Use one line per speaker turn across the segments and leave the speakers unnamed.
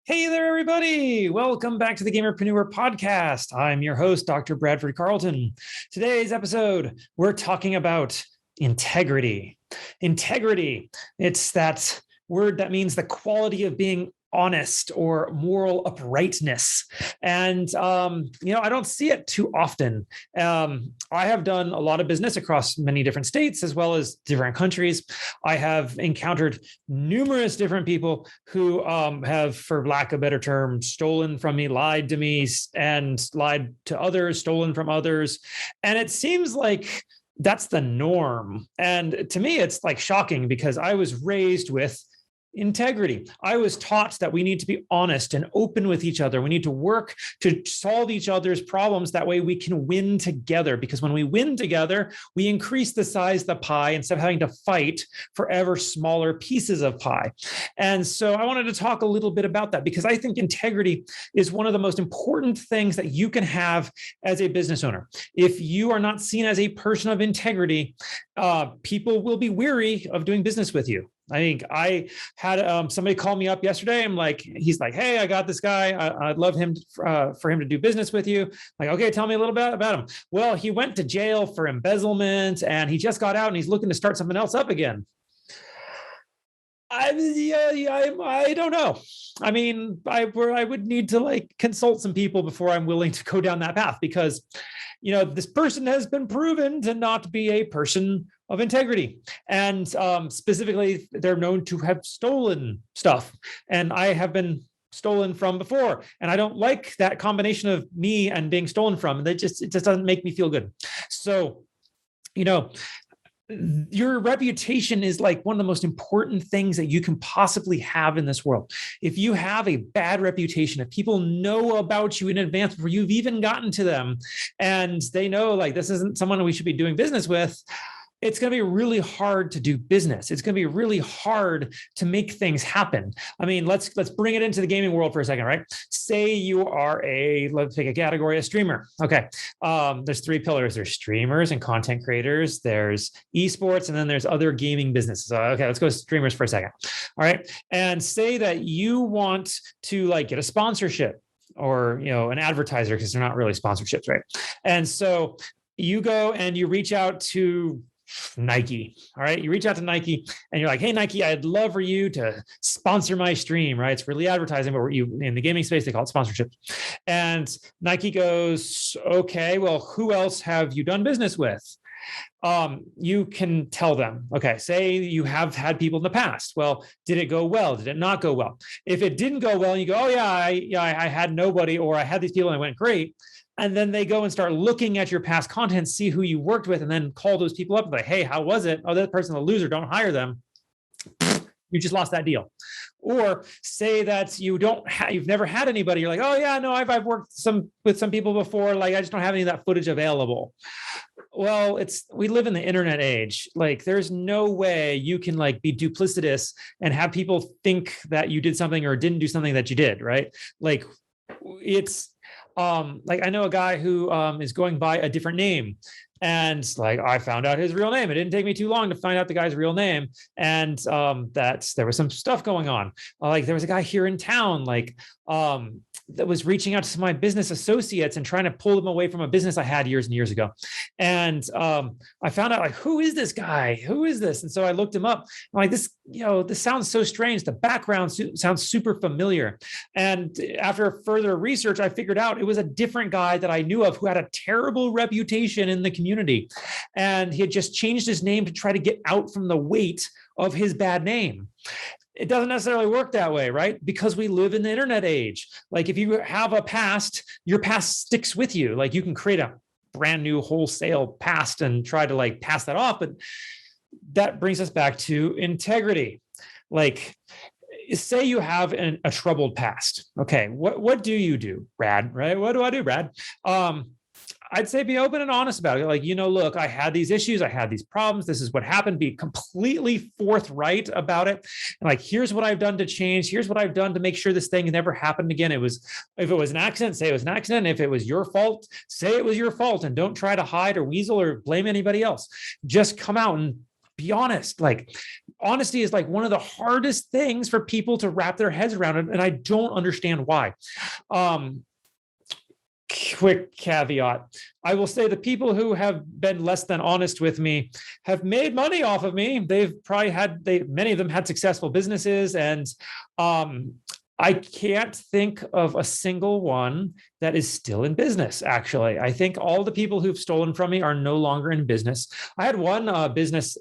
Hey there, everybody. Welcome back to the Gamerpreneur podcast. I'm your host, Dr. Bradford Carlton. Today's episode, we're talking about integrity. Integrity, it's that word that means the quality of being honest or moral uprightness. And, I don't see it too often. I have done a lot of business across many different states as well as different countries. I have encountered numerous different people who have, for lack of a better term, stolen from me, lied to me, and lied to others, stolen from others. And it seems like that's the norm. And to me, it's like shocking because I was raised with integrity. I was taught that we need to be honest and open with each other. We need to work to solve each other's problems. That way we can win together, because when we win together, we increase the size of the pie instead of having to fight for ever smaller pieces of pie. And so I wanted to talk a little bit about that because I think integrity is one of the most important things that you can have as a business owner. If you are not seen as a person of integrity, people will be weary of doing business with you. I think I had somebody call me up yesterday. He's like, hey, I got this guy. I'd love him for him to do business with you. Like, okay, tell me a little bit about him. Well, he went to jail for embezzlement and he just got out and he's looking to start something else up again. I don't know. I mean, I would need to consult some people before I'm willing to go down that path because, this person has been proven to not be a person of integrity. And specifically, they're known to have stolen stuff. And I have been stolen from before. And I don't like that combination of me and being stolen from. And it just doesn't make me feel good. So, your reputation is like one of the most important things that you can possibly have in this world. If you have a bad reputation, if people know about you in advance before you've even gotten to them, and they know this isn't someone we should be doing business with, it's going to be really hard to do business. It's going to be really hard to make things happen. I mean, let's bring it into the gaming world for a second, right? Say you are let's take a category, a streamer. Okay. There's three pillars. There's streamers and content creators. There's esports, and then there's other gaming businesses. Okay, let's go streamers for a second. All right. And say that you want to get a sponsorship or, an advertiser, because they're not really sponsorships, right? And so you go and you reach out to Nike. All right. You reach out to Nike and you're like, hey, Nike, I'd love for you to sponsor my stream, right? It's really advertising, but in the gaming space, they call it sponsorship. And Nike goes, okay, well, who else have you done business with? You can tell them, okay, say you have had people in the past. Well, did it go well? Did it not go well? If it didn't go well, you go, oh yeah, I had nobody, or I had these people and it went great. And then they go and start looking at your past content, see who you worked with, and then call those people up like, hey, how was it? Oh, that person's a loser. Don't hire them. You just lost that deal. Or say that you've never had anybody. You're like, oh yeah, no, I've worked with some people before. I just don't have any of that footage available. Well, we live in the internet age. There's no way you can be duplicitous and have people think that you did something or didn't do something that you did, right? I know a guy who is going by a different name, and I found out his real name. It didn't take me too long to find out the guy's real name, and that there was some stuff going on. There was a guy here in town, that was reaching out to my business associates and trying to pull them away from a business I had years and years ago. And I found out who is this guy? Who is this? And so I looked him up. I'm this sounds so strange. The background sounds super familiar. And after further research, I figured out it was a different guy that I knew of who had a terrible reputation in the community. And he had just changed his name to try to get out from the weight of his bad name. It doesn't necessarily work that way, right? Because we live in the internet age. If you have a past, your past sticks with you. You can create a brand new wholesale past and try to pass that off. But that brings us back to integrity. Say you have a troubled past. Okay, what do you do, Brad? Right? What do I do, Brad? I'd say be open and honest about it. Look, I had these issues. I had these problems. This is what happened. Be completely forthright about it. And here's what I've done to change. Here's what I've done to make sure this thing never happened again. If it was an accident, say it was an accident. If it was your fault, say it was your fault. And don't try to hide or weasel or blame anybody else. Just come out and be honest. honesty is like one of the hardest things for people to wrap their heads around, and I don't understand why. Quick caveat. I will say the people who have been less than honest with me have made money off of me. They've probably many of them had successful businesses, and I can't think of a single one that is still in business, actually. I think all the people who've stolen from me are no longer in business. I had one business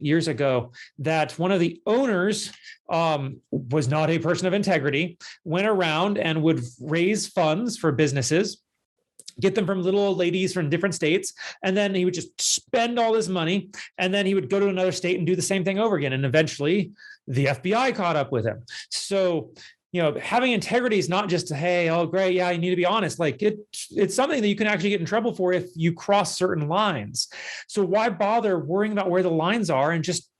years ago that one of the owners was not a person of integrity, went around and would raise funds for businesses, get them from little old ladies from different states. And then he would just spend all this money. And then he would go to another state and do the same thing over again. And eventually the FBI caught up with him. So, having integrity is not just, hey, oh, great. Yeah, you need to be honest. Like it's something that you can actually get in trouble for if you cross certain lines. So why bother worrying about where the lines are and just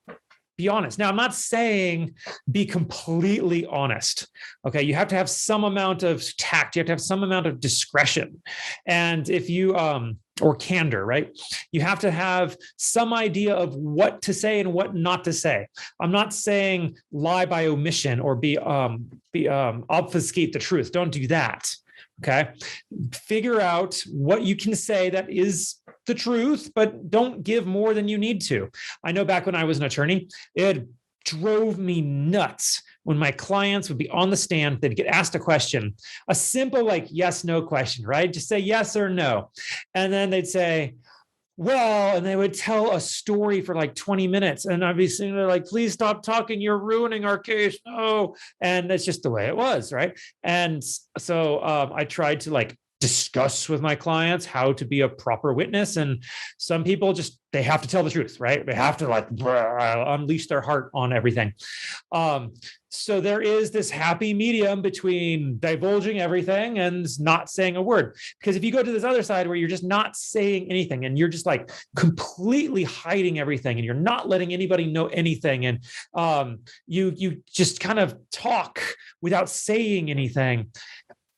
be honest? Now, I'm not saying be completely honest. Okay. You have to have some amount of tact. You have to have some amount of discretion. And if you, or candor, right? You have to have some idea of what to say and what not to say. I'm not saying lie by omission or obfuscate the truth. Don't do that. Okay. Figure out what you can say that is the truth, but don't give more than you need to. I know back when I was an attorney, it drove me nuts when my clients would be on the stand, they'd get asked a question, a simple like yes, no question, right? Just say yes or no. And then they'd say, well, and they would tell a story for like 20 minutes. And I'd be sitting there like, please stop talking. You're ruining our case. No. And that's just the way it was, right? And so I tried to like discuss with my clients how to be a proper witness. And some people just, they have to tell the truth, right? They have to like unleash their heart on everything. So there is this happy medium between divulging everything and not saying a word. Because if you go to this other side where you're just not saying anything and you're just like completely hiding everything and you're not letting anybody know anything, and you just kind of talk without saying anything,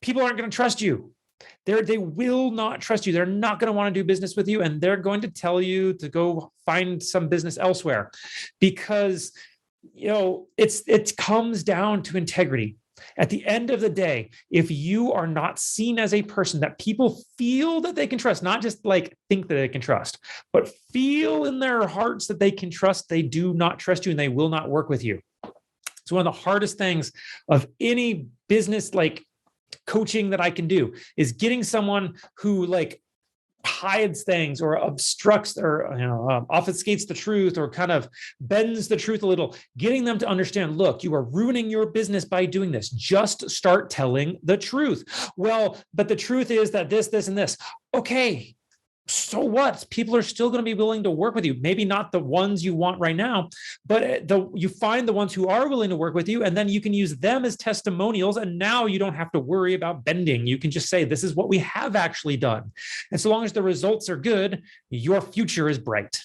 people aren't going to trust you. They will not trust you. They're not going to want to do business with you. And they're going to tell you to go find some business elsewhere, because, it comes down to integrity. At the end of the day, if you are not seen as a person that people feel that they can trust, not just like think that they can trust, but feel in their hearts that they can trust, they do not trust you and they will not work with you. It's one of the hardest things of any business like coaching that I can do is getting someone who like hides things or obstructs or obfuscates the truth or kind of bends the truth a little, getting them to understand, look, you are ruining your business by doing this. Just start telling the truth. Well, but the truth is that this, and this. Okay. So what? People are still going to be willing to work with you. Maybe not the ones you want right now, but you find the ones who are willing to work with you, and then you can use them as testimonials. And now you don't have to worry about bending. You can just say, this is what we have actually done. And so long as the results are good, your future is bright.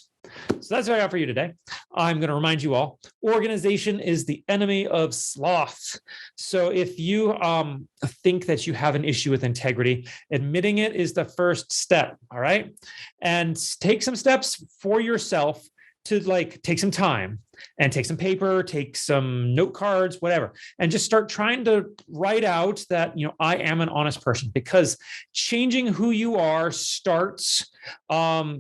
So that's what I got for you today. I'm going to remind you all, organization is the enemy of sloth. So if you think that you have an issue with integrity, admitting it is the first step. All right. And take some steps for yourself to like take some time and take some paper, take some note cards, whatever, and just start trying to write out that, I am an honest person, because changing who you are starts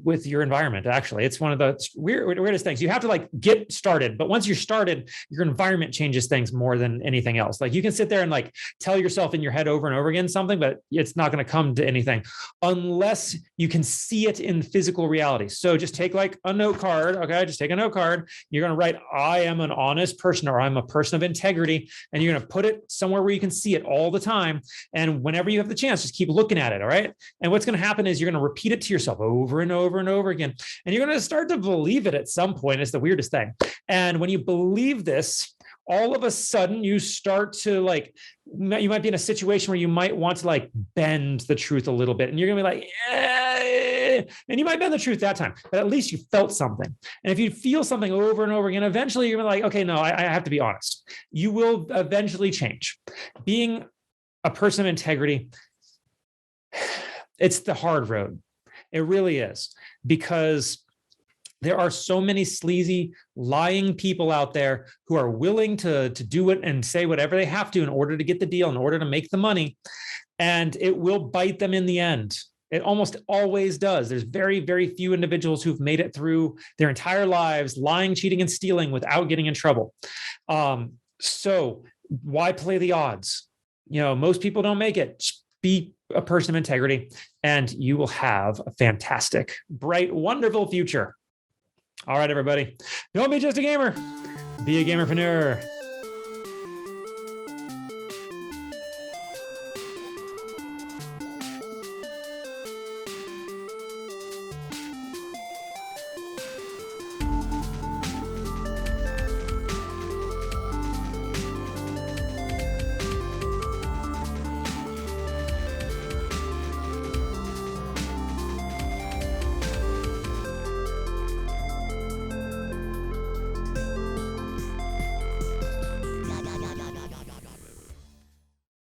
with your environment. Actually, it's one of the weirdest things. You have to like get started, but once you're started, your environment changes things more than anything else. Like you can sit there and like tell yourself in your head over and over again something, but it's not going to come to anything unless you can see it in physical reality. So just take like a note card. Okay. Just take a note card. You're going to write, I am an honest person, or I'm a person of integrity. And you're going to put it somewhere where you can see it all the time. And whenever you have the chance, just keep looking at it. All right. And what's going to happen is you're going to repeat it to yourself over and over and over again. And you're going to start to believe it at some point. It's the weirdest thing. And when you believe this, all of a sudden you start to like, you might be in a situation where you might want to like bend the truth a little bit. And you're going to be like, and you might bend the truth that time, but at least you felt something. And if you feel something over and over again, eventually you're going to be like, okay, no, I have to be honest. You will eventually change. Being a person of integrity, it's the hard road. It really is, because There are so many sleazy, lying people out there who are willing to do it and say whatever they have to in order to get the deal, in order to make the money. And it will bite them in the end. It almost always does. There's very, very few individuals who've made it through their entire lives lying, cheating, and stealing without getting in trouble. So why play the odds? Most people don't make it. Just be a person of integrity, and you will have a fantastic, bright, wonderful future. All right, everybody. Don't be just a gamer. Be a gamerpreneur.